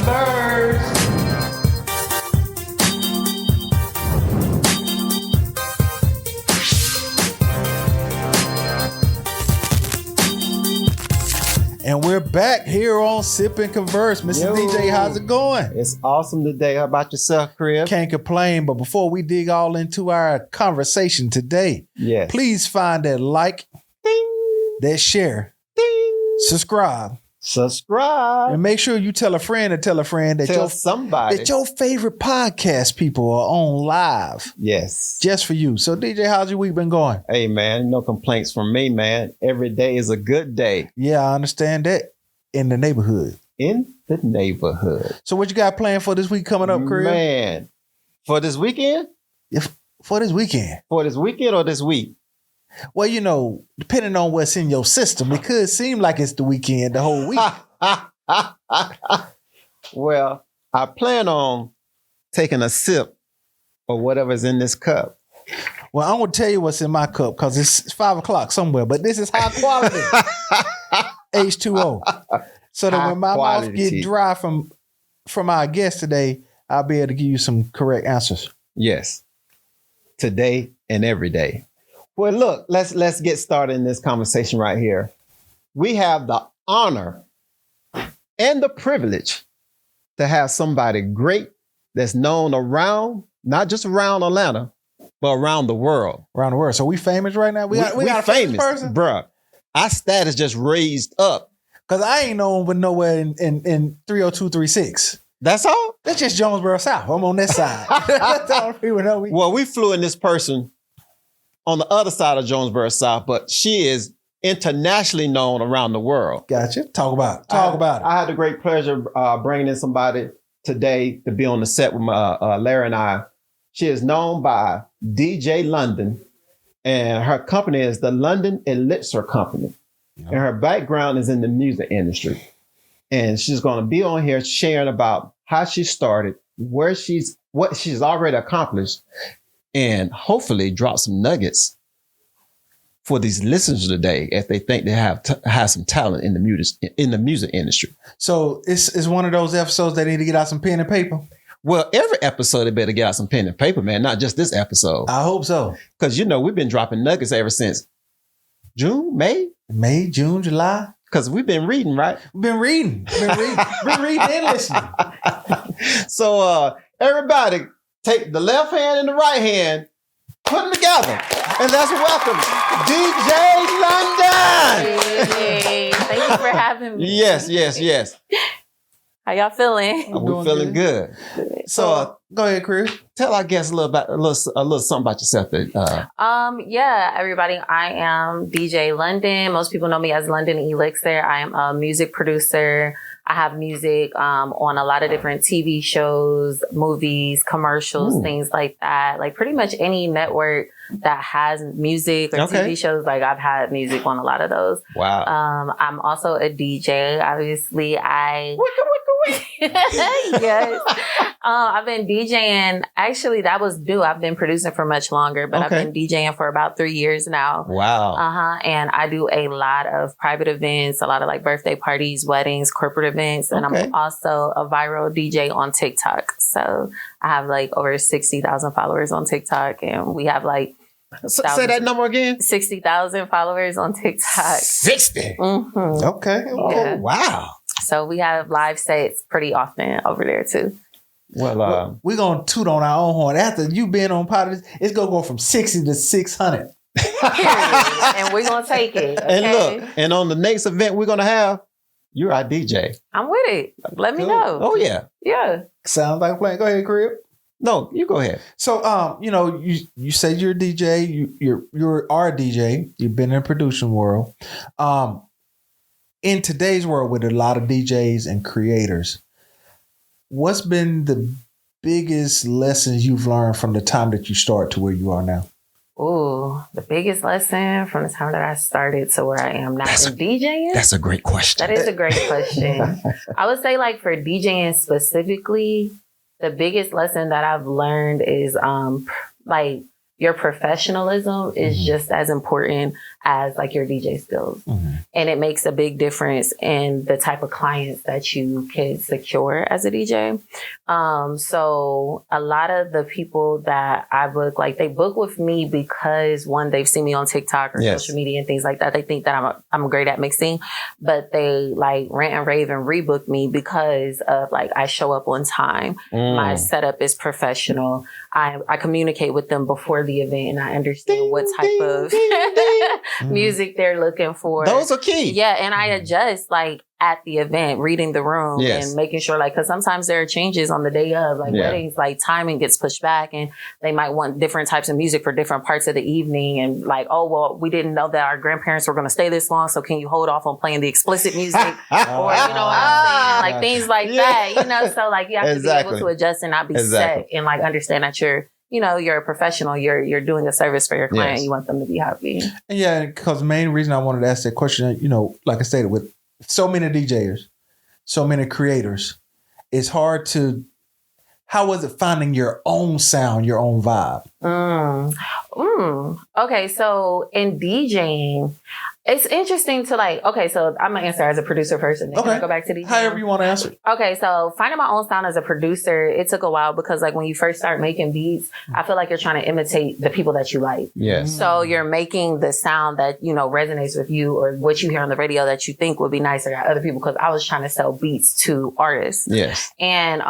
converse. And we're back here on Sip and Converse. Mr. DJ, how's it going? It's awesome today. How about yourself, Chris? Can't complain. But before we dig all into our conversation today, yes, please find that like, ding, that share, ding, subscribe, and make sure you tell a friend that that your favorite podcast people are on live. Yes, just for you. So DJ, how's your week been going? Hey man, no complaints from me, man. Every day is a good day. Yeah, I understand that. In the neighborhood. So what you got planned for this week coming up, Chris? Man, for this weekend? For this weekend. For this weekend or this week? Well, you know, depending on what's in your system, it could seem like it's the weekend the whole week. Well, I plan on taking a sip of whatever's in this cup. Well, I'm going to tell you what's in my cup because it's 5 o'clock somewhere, but this is high quality H2O. So that when my mouth get dry from our guest today, I'll be able to give you some correct answers. Yes. Today and every day. Well, look, let's get started in this conversation right here. We have the honor and the privilege to have somebody great that's known around, not just around Atlanta, but around the world. Around the world. So we famous right now? We got a famous person? Bruh. Our status just raised up. Because I ain't known but nowhere in 30236. That's all? That's just Jonesboro South. I'm on that side. That's all people know. Well, we flew in this person on the other side of Jonesboro South, but she is internationally known around the world. Gotcha. Talk about it. I had the great pleasure bringing in somebody today to be on the set with Larry and I. She is known by DJ London, and her company is the London Elixir Company. Yep. And her background is in the music industry. And she's going to be on here sharing about how she started, what she's already accomplished, and hopefully drop some nuggets for these listeners today if they think they have some talent in the music industry. So it's one of those episodes they need to get out some pen and paper. Well, every episode they better get out some pen and paper, man. Not just this episode. I hope so. Because we've been dropping nuggets ever since May, June, July. Because we've been reading, right? We've been reading. Been reading and listening. So everybody, take the left hand and the right hand, put them together, and let's welcome DJ London. Hey, thank you for having me. Yes. How y'all feeling? We're feeling good. So go ahead, Chris. Tell our guests a little something about yourself. Yeah, everybody. I am DJ London. Most people know me as London Elixir. I am a music producer. I have music on a lot of different TV shows, movies, commercials, things like that. Like pretty much any network that has music or TV shows, like I've had music on a lot of those. Wow. I'm also a DJ. Obviously, yes. I've been DJing. Actually, that was due. I've been producing for much longer, but I've been DJing for about 3 years now. Wow. And I do a lot of private events, a lot of like birthday parties, weddings, corporate events. And I'm also a viral DJ on TikTok. So I have like over 60,000 followers on TikTok, and we have like say that number again. 60,000 followers on TikTok. 60. Mm-hmm. Okay. Yeah. Oh, wow. So we have live sets pretty often over there too. Well, we're going to toot on our own horn. After you've been on Potter's, it's going to go from 60 to 600. And we're going to take it. Okay? And look, and on the next event we're going to have, you're our DJ. I'm with it. Let me know. Oh, yeah. Yeah. Sounds like a plan. Go ahead, Crib. No, you go ahead. So, you said you're a DJ. You are a DJ. You've been in the producing world. In today's world with a lot of DJs and creators, what's been the biggest lessons you've learned from the time that you start to where you are now? Ooh, the biggest lesson from the time that I started to where I am now in DJing? That's a great question. That is a great question. I would say like for DJing specifically, the biggest lesson that I've learned is like your professionalism is just as important as like your DJ skills. And it makes a big difference in the type of clients that you can secure as a DJ. So a lot of the people that I book, like they book with me because one, they've seen me on TikTok or social media and things like that. They think that I'm great at mixing, but they like rant and rave and rebook me because of like, I show up on time. My setup is professional. I communicate with them before the event and I understand what type of music they're looking for. Those are key. Yeah. And I adjust like at the event, reading the room and making sure like, cause sometimes there are changes on the day of like weddings, like timing gets pushed back and they might want different types of music for different parts of the evening. And like, oh, well, we didn't know that our grandparents were going to stay this long. So can you hold off on playing the explicit music or, you know what I'm saying? Like things like that, you know? So like you have to be able to adjust and not be set and like understand that you're a professional. You're doing a service for your client. You want them to be happy. Yeah. Because the main reason I wanted to ask that question, you know, like I said, with so many DJs, so many creators, it's hard to, how was it finding your own sound, your own vibe? Okay. So in DJing, it's interesting to like, okay, so I'm going to answer as a producer person. Can I go back to DJing? However you want to answer. Okay. So finding my own sound as a producer, it took a while because like when you first start making beats, I feel like you're trying to imitate the people that you like. Yes. So you're making the sound that, you know, resonates with you or what you hear on the radio that you think would be nicer to other people. Cause I was trying to sell beats to artists. Yes. And,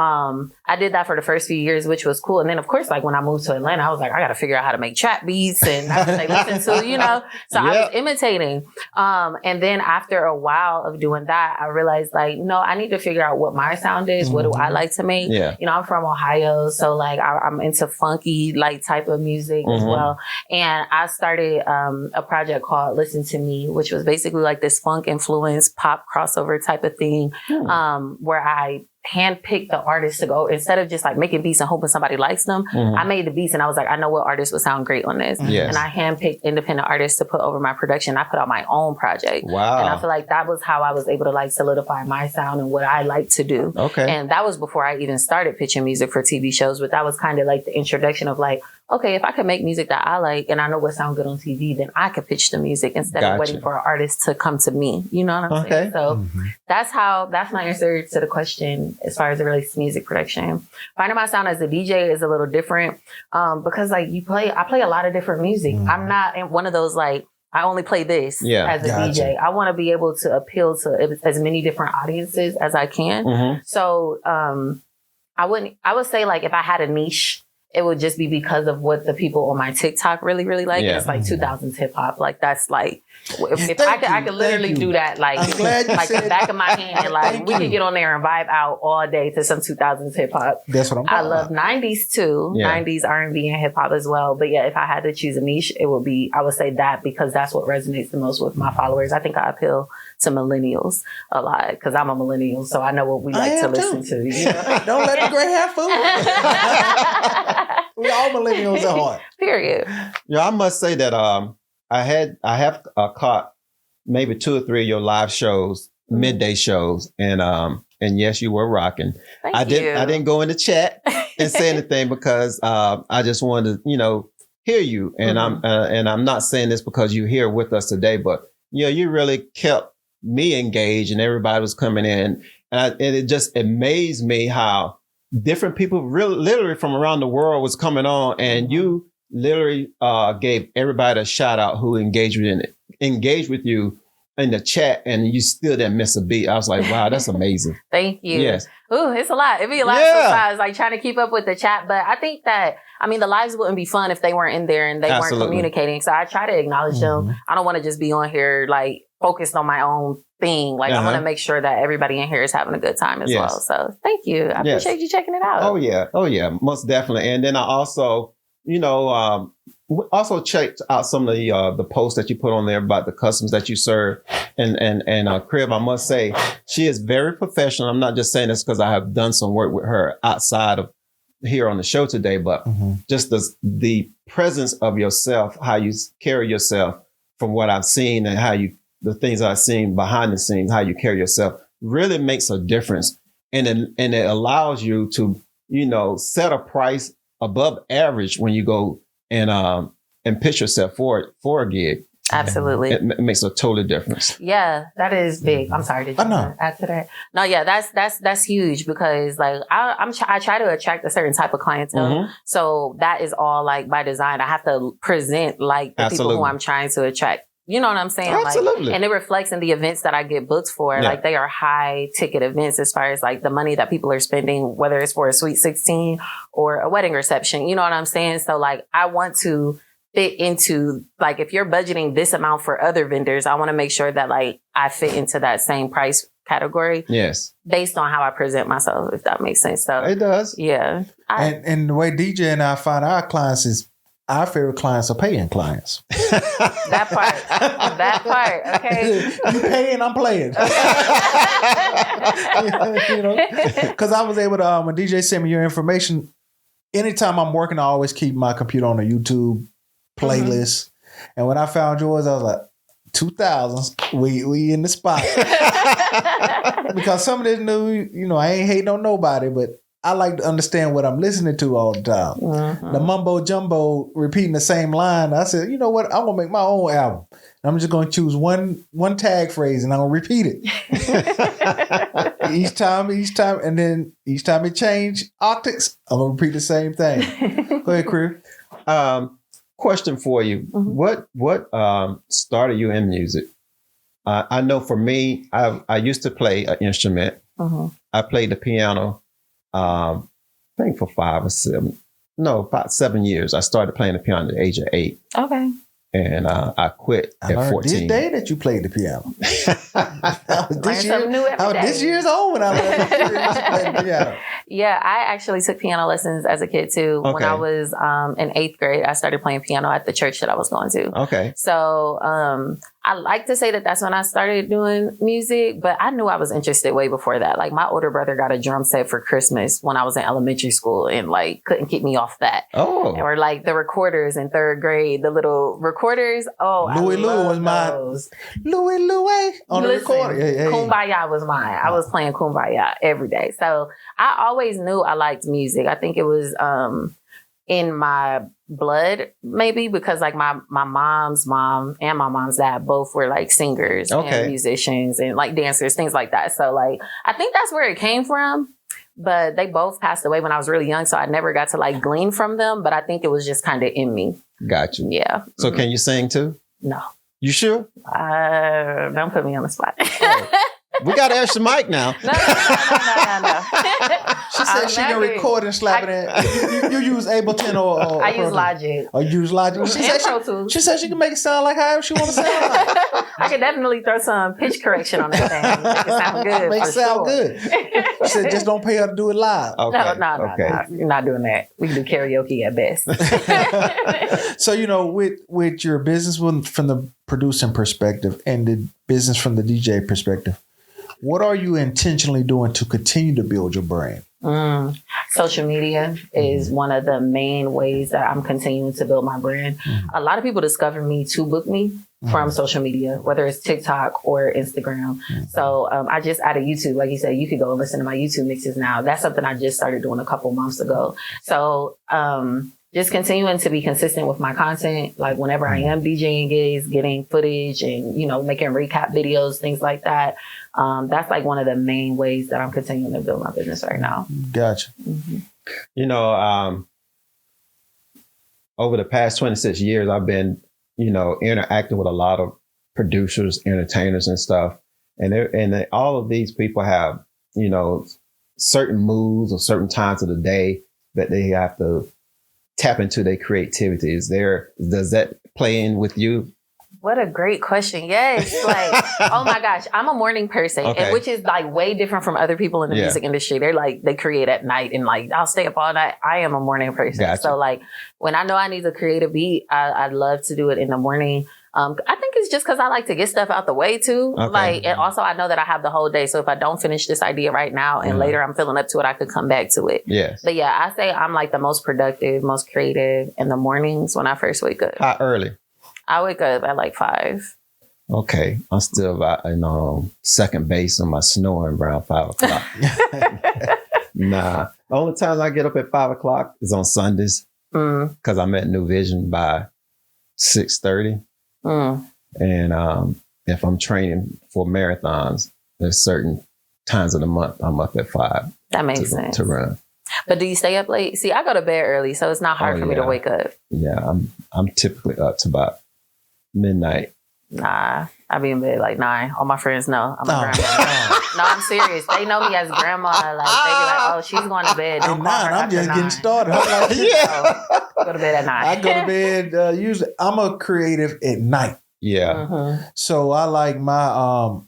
I did that for the first few years, which was cool. And then of course, like when I moved to Atlanta, I was like, I got to figure out how to make trap beats and that's what they listen to, you know? So I was imitating. And then after a while of doing that, I realized like, no, I need to figure out what my sound is. What do I like to make? Yeah. You know, I'm from Ohio. So like I'm into funky like type of music as well. And I started, a project called Listen to Me, which was basically like this funk influence pop crossover type of thing. Where I handpicked the artists to go instead of just like making beats and hoping somebody likes them. I made the beats and I was like, I know what artists would sound great on this. And I handpicked independent artists to put over my production. I put out my own project. Wow. And I feel like that was how I was able to like solidify my sound and what I like to do. Okay. And that was before I even started pitching music for TV shows, but that was kind of like the introduction of like, okay, if I could make music that I like and I know what sound good on TV, then I could pitch the music instead of waiting for an artist to come to me. You know what I'm saying? So that's my answer to the question as far as it relates to music production. Finding my sound as a DJ is a little different because like I play a lot of different music. I'm not one of those like, I only play this as a DJ. I want to be able to appeal to as many different audiences as I can. So I would say like if I had a niche, it would just be because of what the people on my TikTok really, really like. It's like 2000s hip hop. Like that's like, if I could literally do that, like, like the back of my hand, like we could get on there and vibe out all day to some 2000s hip hop. That's what I'm talking about. I love 90s too. 90s R&B and hip hop as well. But yeah, if I had to choose a niche, it would be, I would say that because that's what resonates the most with my followers. I think I appeal to millennials a lot because I'm a millennial, so I know what we like to listen to. You know? Don't let the gray hair fool you. We all millennials at heart. Period. Yeah, I must say that I have caught maybe 2 or 3 of your live shows, midday shows, and yes, you were rocking. I didn't go in the chat and say anything because I just wanted to hear you, and I'm not saying this because you're here with us today, but you really kept me engaged, and everybody was coming in, and it just amazed me how different people literally from around the world was coming on, and you literally gave everybody a shout out who engaged with you in the chat, and you still didn't miss a beat. I was like, wow, that's amazing. Thank you. Yes. Ooh, it's a lot. It'd be a lot sometimes, like trying to keep up with the chat. But I think that, the lives wouldn't be fun if they weren't in there and they weren't communicating. So I try to acknowledge them. I don't want to just be on here like focused on my own thing. Like I want to make sure that everybody in here is having a good time as well. So thank you. I appreciate you checking it out. Oh yeah, most definitely. And then I also, also checked out some of the posts that you put on there about the customers that you serve. And Crib, I must say, she is very professional. I'm not just saying this because I have done some work with her outside of here on the show today, but just the presence of yourself, how you carry yourself from what I've seen and the things I've seen behind the scenes, how you carry yourself really makes a difference. And it allows you to, set a price above average when you go and pitch yourself for a gig. Absolutely. It makes a total difference. Yeah, that is big. I'm sorry. Did you add to that? No, yeah, that's huge because like I try to attract a certain type of clientele. So that is all like by design. I have to present like the people who I'm trying to attract. You know what I'm saying? Absolutely. Like, and it reflects in the events that I get booked for. Yeah. Like they are high ticket events as far as like the money that people are spending, whether it's for a sweet 16 or a wedding reception. You know what I'm saying? So like I want to fit into, like, if you're budgeting this amount for other vendors, I want to make sure that like I fit into that same price category. Yes. Based on how I present myself, if that makes sense. So it does. Yeah. And the way DJ and I find our clients is our favorite clients are paying clients. That part. Okay. You paying, I'm playing. You know, because I was able to, when DJ sent me your information, anytime I'm working, I always keep my computer on a YouTube playlist. And when I found yours, I was like, 2000s, we in the spot. Because some of this new, you know, I ain't hating on nobody, but I like to understand what I'm listening to all the time. The mumbo jumbo repeating the same line. I said, you know what? I'm gonna make my own album. I'm just gonna choose one tag phrase and I'm gonna repeat it. each time, and then each time it change octaves, I'm gonna repeat the same thing. Go ahead, Chris. Question for you: What started you in music? I know for me, I used to play an instrument. I played the piano. I think for about 7 years. I started playing the piano at the age of 8. Okay. And I quit at 14. This day that you played the piano. This year's old when I learned to play the piano. Yeah, I actually took piano lessons as a kid too. Okay. When I was in 8th grade, I started playing piano at the church that I was going to. Okay. So I like to say that that's when I started doing music, but I knew I was interested way before that. Like my older brother got a drum set for Christmas when I was in elementary school and like couldn't keep me off that. Oh. Or like the recorders in 3rd grade, the little recorders. Oh, Louis was mine. Louis on the recorder. Yeah. Kumbaya was mine. I was playing Kumbaya every day. So I always knew I liked music. I think it was in my blood, maybe because like my mom's mom and my mom's dad both were like singers and musicians and like dancers, things like that. So like I think that's where it came from. But they both passed away when I was really young, so I never got to like glean from them. But I think it was just kind of in me. Got you. Yeah. So can you sing too? No. You sure? Don't put me on the spot. We got to ask the mic now. No. She said she can record and slap it in. You use Ableton or I use Logic. Or use Logic. She said she can make it sound like however she want to sound like. I could definitely throw some pitch correction on that thing. Make it sound good. Make it sound good. She said just don't pay her to do it live. Okay. No. You're not doing that. We can do karaoke at best. So, you know, with your business from the producing perspective and the business from the DJ perspective, what are you intentionally doing to continue to build your brand? Social media is one of the main ways that I'm continuing to build my brand. A lot of people discover me to book me from social media, whether it's TikTok or Instagram. So I just added YouTube. Like you said, you could go and listen to my YouTube mixes now. That's something I just started doing a couple months ago. So just continuing to be consistent with my content. Like whenever I am DJing gigs, getting footage and, you know, making recap videos, things like that. That's like one of the main ways that I'm continuing to build my business right now. Gotcha. You know, over the past 26 years, I've been, you know, interacting with a lot of producers, entertainers and stuff. And all of these people have, you know, certain moods or certain times of the day that they have to tap into their creativity. Does that play in with you? What a great question. Yes. Like, oh my gosh, I'm a morning person, which is like way different from other people in the music industry. They're like, they create at night and like, I'll stay up all night. I am a morning person. Gotcha. So like, when I know I need to create a beat, I'd love to do it in the morning. I think it's just because I like to get stuff out the way too. Like, and also I know that I have the whole day. So if I don't finish this idea right now and later I'm feeling up to it, I could come back to it. Yes. But yeah, I say I'm like the most productive, most creative in the mornings when I first wake up. How early? I wake up at like 5. Okay. I'm still about, second base on my snoring around 5 o'clock. Nah. The only time I get up at 5 o'clock is on Sundays. because I'm at New Vision by 6:30. And if I'm training for marathons, there's certain times of the month I'm up at 5. That makes sense. To run. But do you stay up late? See, I go to bed early, so it's not hard for me to wake up. Yeah, I'm typically up to about midnight. Nah, I be in bed like 9. All my friends know I'm a grandma. No, I'm serious. They know me as grandma. Like they be like, "Oh, she's going to bed." Don't At call 9, her I'm just after getting 9. started. I'm like, So, go to bed at 9. I go to bed usually. I'm a creative at night, Yeah. so I like my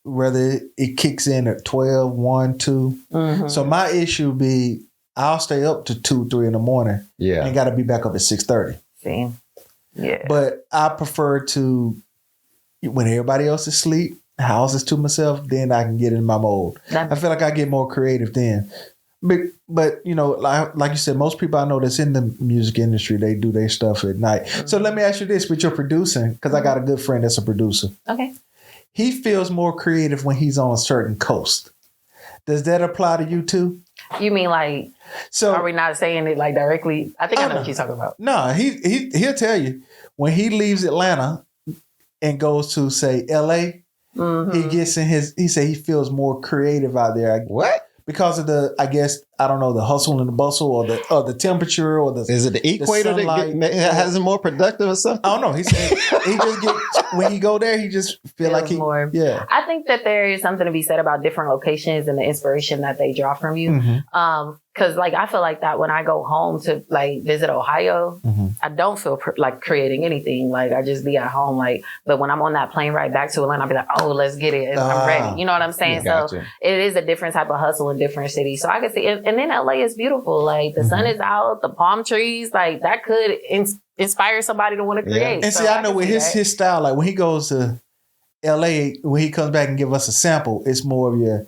whether it kicks in at 12, 1, 2. So my issue be I'll stay up to 2, 3 in the morning. Yeah. And got to be back up at 6:30. See, yeah. But I prefer to when everybody else is asleep, house is to myself. Then I can get in my mode. I feel like I get more creative then. But you know, like you said, most people I know that's in the music industry, they do their stuff at night. So let me ask you this: with your producing, because I got a good friend that's a producer. Okay. He feels more creative when he's on a certain coast. Does that apply to you too? You mean like? So are we not saying it like directly? I think I know what you're talking about. No, he'll tell you when he leaves Atlanta and goes to say L.A. He gets in he say he feels more creative out there. What? Because of the, I guess, I don't know, the hustle and the bustle or the temperature or the. Is it the equator that has him more productive or something? I don't know. He said he just get when he go there, he just feel like he more. Yeah. I think that there is something to be said about different locations and the inspiration that they draw from you. Because like I feel like that when I go home to like visit Ohio, I don't feel like creating anything. Like I just be at home. Like, but when I'm on that plane ride back to Atlanta, I'll be like, oh, let's get it. I'm ready. You know what I'm saying? Gotcha. So it is a different type of hustle in different cities. So I can see, and then LA is beautiful. Like the sun is out, the palm trees, like that could inspire somebody to want to create. And so see, I know with that. his style, like when he goes to LA, when he comes back and give us a sample, it's more of your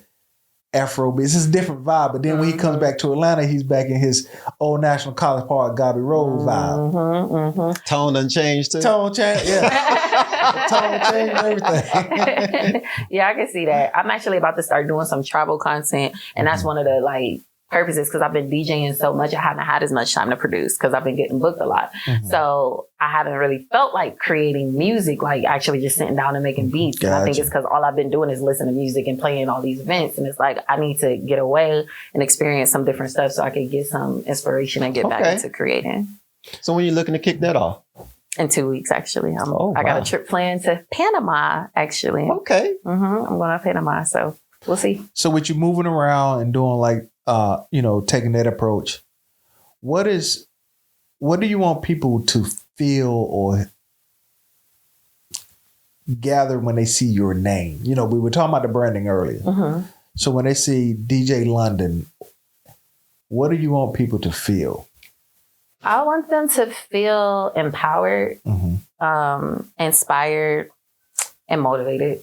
Afro beats. It's a different vibe. But then when he comes back to Atlanta, he's back in his old National College Park, Gobby Road vibe. Tone done changed too. Tone change, yeah. Tone change and everything. Yeah, I can see that. I'm actually about to start doing some travel content, and that's one of the like purposes because I've been DJing so much. I haven't had as much time to produce because I've been getting booked a lot. So I haven't really felt like creating music, like actually just sitting down and making beats. And I think it's because all I've been doing is listening to music and playing all these events. And it's like, I need to get away and experience some different stuff so I can get some inspiration and get back into creating. So when you're looking to kick that off? In 2 weeks, actually. I got a trip planned to Panama, actually. Okay. I'm going to Panama. So we'll see. So with you moving around and doing like, taking that approach, what do you want people to feel or gather when they see your name? You know, we were talking about the branding earlier. So when they see DJ London, what do you want people to feel? I want them to feel empowered, inspired, and motivated.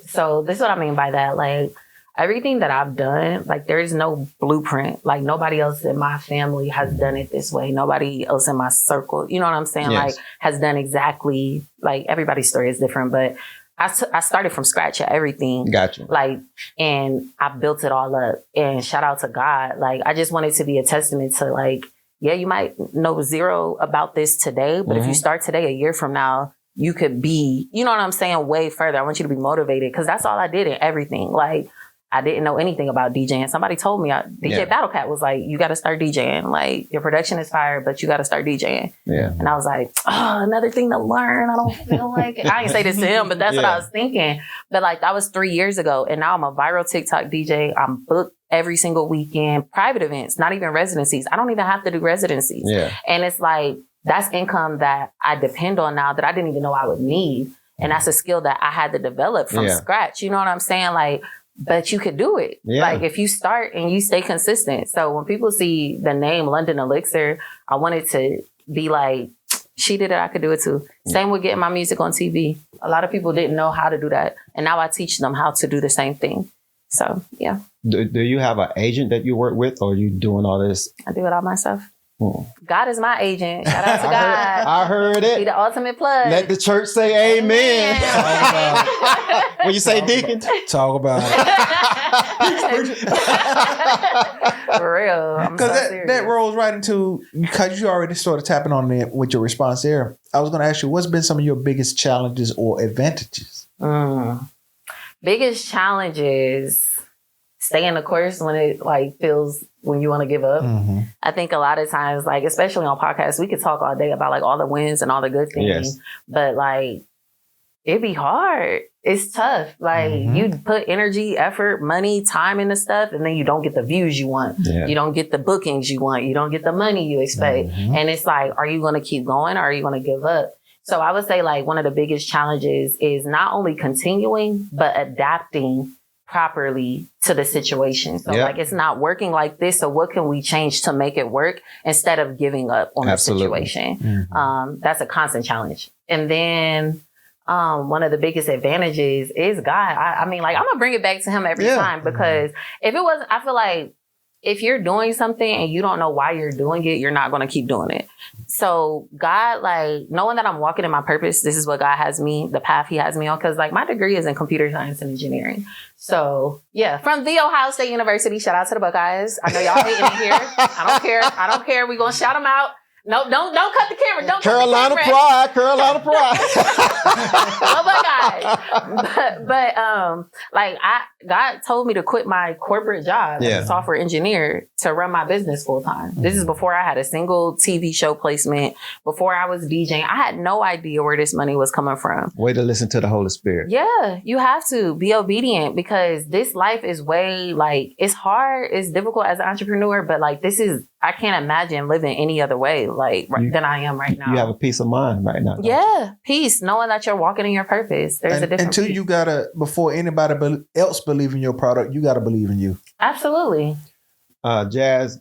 So this is what I mean by that. Like, everything that I've done, like there is no blueprint. Like nobody else in my family has done it this way. Nobody else in my circle, you know what I'm saying? Yes. Like has done exactly, like everybody's story is different, but I started from scratch at everything. Gotcha. Like, and I built it all up, and shout out to God. Like, I just wanted to be a testament to like, yeah, you might know zero about this today, but if you start today, a year from now, you could be, you know what I'm saying, way further. I want you to be motivated because that's all I did in everything. Like, I didn't know anything about DJing. Somebody told me, DJ Battle Cat was like, you got to start DJing. Like, your production is fire, but you got to start DJing. Yeah. And I was like, oh, another thing to learn. I don't feel like it. I didn't say this to him, but that's what I was thinking. But like, that was 3 years ago. And now I'm a viral TikTok DJ. I'm booked every single weekend, private events, not even residencies. I don't even have to do residencies. Yeah. And it's like, that's income that I depend on now that I didn't even know I would need. And that's a skill that I had to develop from scratch. You know what I'm saying? Like, but you could do it. Yeah. Like if you start and you stay consistent. So when people see the name London Elixir, I wanted to be like, she did it, I could do it too. Same with getting my music on TV. A lot of people didn't know how to do that. And now I teach them how to do the same thing. So, yeah. Do you have an agent that you work with or are you doing all this? I do it all myself. God is my agent. Shout out to God. I heard it. Be the ultimate plug. Let the church say amen. When you say deacon. Talk about it. For real. Because that rolls right into, because you already started tapping on it with your response there. I was going to ask you, what's been some of your biggest challenges or advantages? Biggest challenges, staying the course when it feels when you want to give up. I think a lot of times, especially on podcasts, we could talk all day about all the wins and all the good things, but it'd be hard. It's tough. You put energy, effort, money, time into stuff, and then you don't get the views you want. Yeah. You don't get the bookings you want. You don't get the money you expect. And it's are you going to keep going or are you going to give up? So I would say one of the biggest challenges is not only continuing, but adapting properly to the situation. So it's not working like this. So what can we change to make it work instead of giving up on the situation? That's a constant challenge. And then one of the biggest advantages is God. I mean, I'm gonna bring it back to him every time, because if it wasn't, I feel like if you're doing something and you don't know why you're doing it, you're not going to keep doing it. So God, knowing that I'm walking in my purpose, this is what God has me, the path he has me on. Cause my degree is in computer science and engineering. So yeah, from the Ohio State University, shout out to the Buckeyes. I know y'all hating me here. I don't care. We're going to shout them out. No, don't cut the camera. Don't Carolina cut the camera. Carolina pride. Oh my God. God told me to quit my corporate job as a software engineer to run my business full time. This is before I had a single TV show placement, before I was DJing. I had no idea where this money was coming from. Way to listen to the Holy Spirit. Yeah, you have to be obedient, because this life is way it's hard, it's difficult as an entrepreneur, but I can't imagine living any other way than I am right now. You have a peace of mind right now. Yeah, peace, knowing that you're walking in your purpose. There's a difference. Until you gotta, before anybody else believe in your product, you gotta believe in you. Absolutely. Jazz,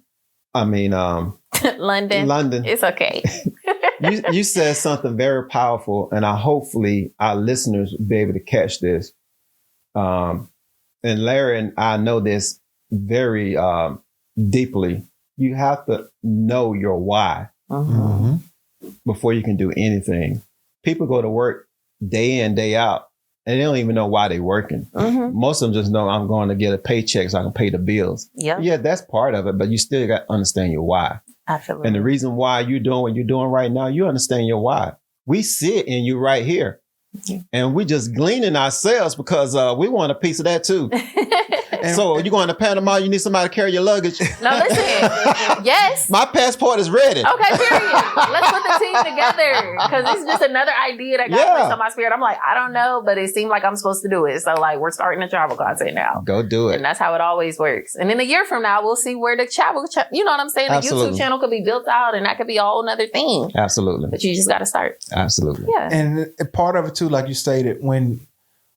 London. It's okay. you said something very powerful, and hopefully our listeners will be able to catch this. And Larry and I know this very deeply. You have to know your why before you can do anything. People go to work day in, day out, and they don't even know why they're working. Most of them just know, I'm going to get a paycheck so I can pay the bills. Yeah, that's part of it, but you still got to understand your why. Absolutely. And the reason why you're doing what you're doing right now, you understand your why. We see it in you right here. And we just gleaning ourselves because we want a piece of that too. So you're going to Panama, you need somebody to carry your luggage. No, listen. Yes. My passport is ready. Okay, period. Let's put the team together, because this is just another idea that got placed on my spirit. I'm I don't know, but it seemed like I'm supposed to do it. So we're starting the travel content now. Go do it. And that's how it always works. And then a year from now, we'll see where the travel, you know what I'm saying? The YouTube channel could be built out, and that could be a whole nother thing. Absolutely. But you just got to start. Absolutely. Yeah. And part of it too, like you stated,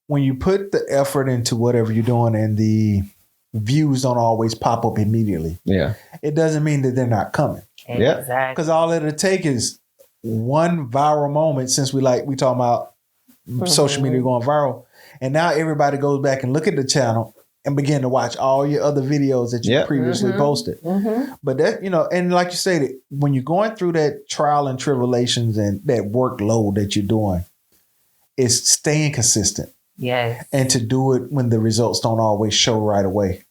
when you put the effort into whatever you're doing and the views don't always pop up immediately. Yeah. It doesn't mean that they're not coming. Yeah. Exactly. Because all it'll take is one viral moment, since we talking about social media going viral. And now everybody goes back and look at the channel and begin to watch all your other videos that you previously posted. But that, and like you said, when you're going through that trial and tribulations and that workload that you're doing, it's staying consistent. Yes. And to do it when the results don't always show right away.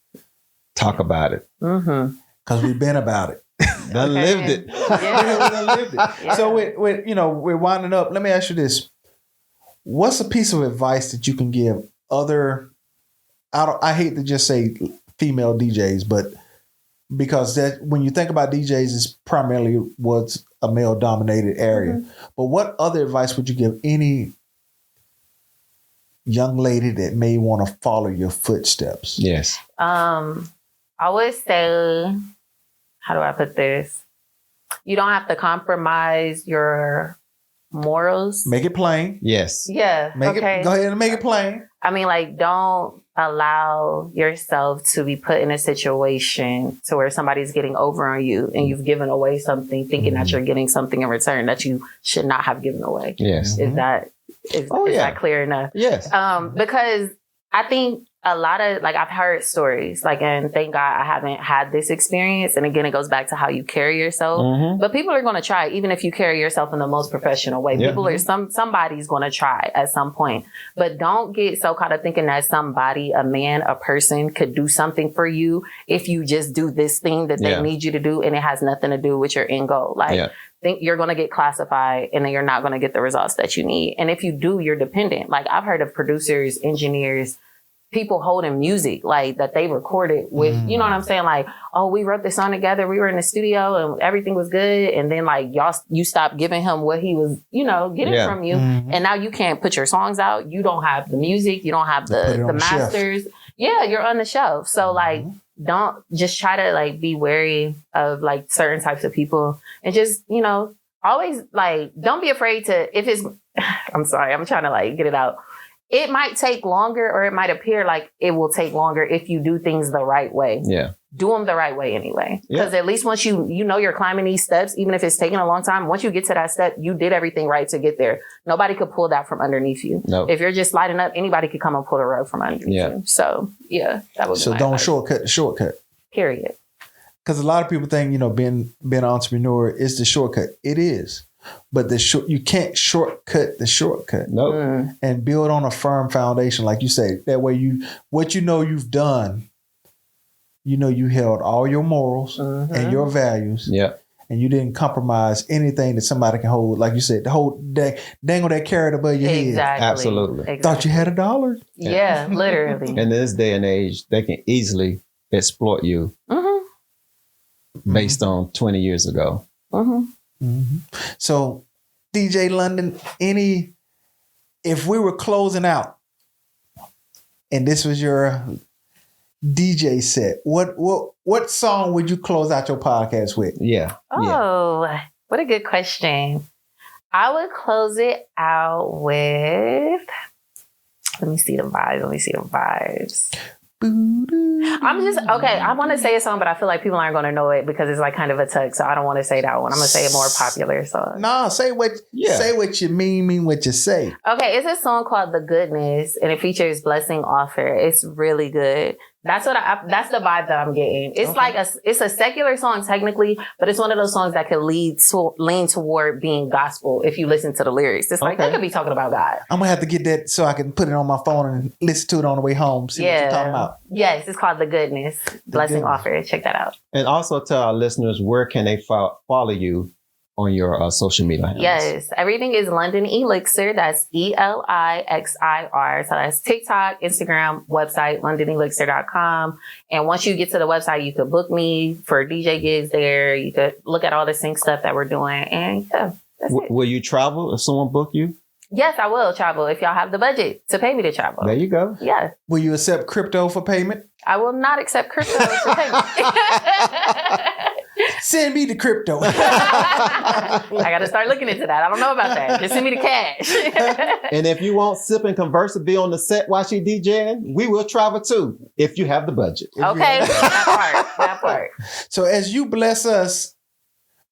Talk about it. Because we've been about it. Done lived it. Yeah. So we're winding up. Let me ask you this. What's a piece of advice that you can give other, I hate to just say female DJs, but because that when you think about DJs, it's primarily what's a male dominated area. But what other advice would you give any young lady that may want to follow your footsteps? Yes. I would say, how do I put this? You don't have to compromise your morals. Make it plain. Yes. Yeah. Go ahead and make it plain. I mean, don't allow yourself to be put in a situation to where somebody's getting over on you and you've given away something thinking that you're getting something in return that you should not have given away. Yes. Is that clear enough? Yes. Because I think a lot of, like, I've heard stories, like, and thank God I haven't had this experience. And again, it goes back to how you carry yourself. Mhm. But people are going to try, even if you carry yourself in the most professional way. Yeah. People are, somebody's going to try at some point. But don't get so caught up thinking that somebody, a man, a person, could do something for you if you just do this thing that they Yeah. need you to do, and it has nothing to do with your end goal. Like, Yeah. think you're going to get classified, and then you're not going to get the results that you need. And if you do, you're dependent. Like, I've heard of producers, engineers, people holding music, like, that they recorded with, you know what I'm saying? Like, oh, we wrote this song together. We were in the studio and everything was good. And then, like, you stopped giving him what he was, getting Yeah. from you. Mhm. And now you can't put your songs out. You don't have the music. You don't have Put it the on the shelf. masters. Yeah, you're on the shelf. So, like, don't just try to, like, be wary of, like, certain types of people, and just, always, like, don't be afraid to, if it's, I'm sorry, I'm trying to, like, get it out. It might take longer, or it might appear like it will take longer if you do things the right way. Yeah. Do them the right way anyway. Yeah. Because at least once you're climbing these steps, even if it's taking a long time, once you get to that step, you did everything right to get there. Nobody could pull that from underneath you. No. If you're just sliding up, anybody could come and pull the rug from underneath you. So, yeah, that would be So my don't advice. shortcut the shortcut. Period. Because a lot of people think, being an entrepreneur is the shortcut. It is. But you can't shortcut the shortcut. Nope. And build on a firm foundation, like you say. That way you've done, you held all your morals and your values. Yeah. And you didn't compromise anything that somebody can hold. Like you said, dangle that carrot above your head. Exactly. Absolutely. Exactly. Thought you had $1? Yeah, literally. In this day and age, they can easily exploit you based on 20 years ago. So, DJ London, if we were closing out and this was your DJ set, what song would you close out your podcast with? Yeah. Oh, what a good question. I would close it out with, let me see the vibes. I'm just, okay, I want to say a song, but I feel like people aren't going to know it because it's like kind of a tug, so I don't want to say that one. I'm going to say a more popular song. Nah, say what you mean what you say. Okay, it's a song called The Goodness, and it features Blessing Offer. It's really good. That's that's the vibe that I'm getting. It's like it's a secular song technically, but it's one of those songs that could lean toward being gospel if you listen to the lyrics. It's like they could be talking about God. I'm gonna have to get that so I can put it on my phone and listen to it on the way home. See what you're talking about. Yes, it's called The Goodness. Blessing Goodness. Offer. Check that out. And also tell our listeners, where can they follow you on your social media handles? Yes, everything is London Elixir. That's ELIXIR. So that's TikTok, Instagram, website, LondonElixir.com. And once you get to the website, you could book me for DJ gigs there. You could look at all the sync stuff that we're doing. And yeah, that's it. Will you travel if someone book you? Yes, I will travel if y'all have the budget to pay me to travel. There you go. Yeah. Will you accept crypto for payment? I will not accept crypto for payment. Send me the crypto. I got to start looking into that. I don't know about that. Just send me the cash. And if you want Sip and Converse to be on the set while she DJing, we will travel too, if you have the budget. Okay, that part. So as you bless us,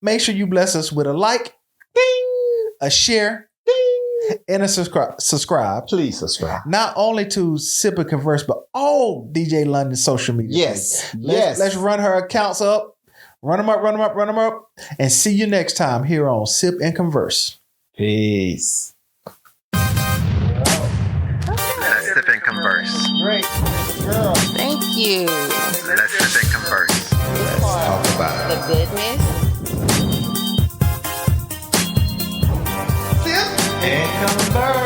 make sure you bless us with a like, ding, a share, ding, and a subscribe. Please subscribe. Not only to Sip and Converse, but all DJ London social media. Yes. Let's run her accounts up. Run them up. And see you next time here on Sip and Converse. Peace. Let's sip and converse. Great. Girl. Thank you. Let's sip and converse. Let's talk about The goodness. Sip and Converse.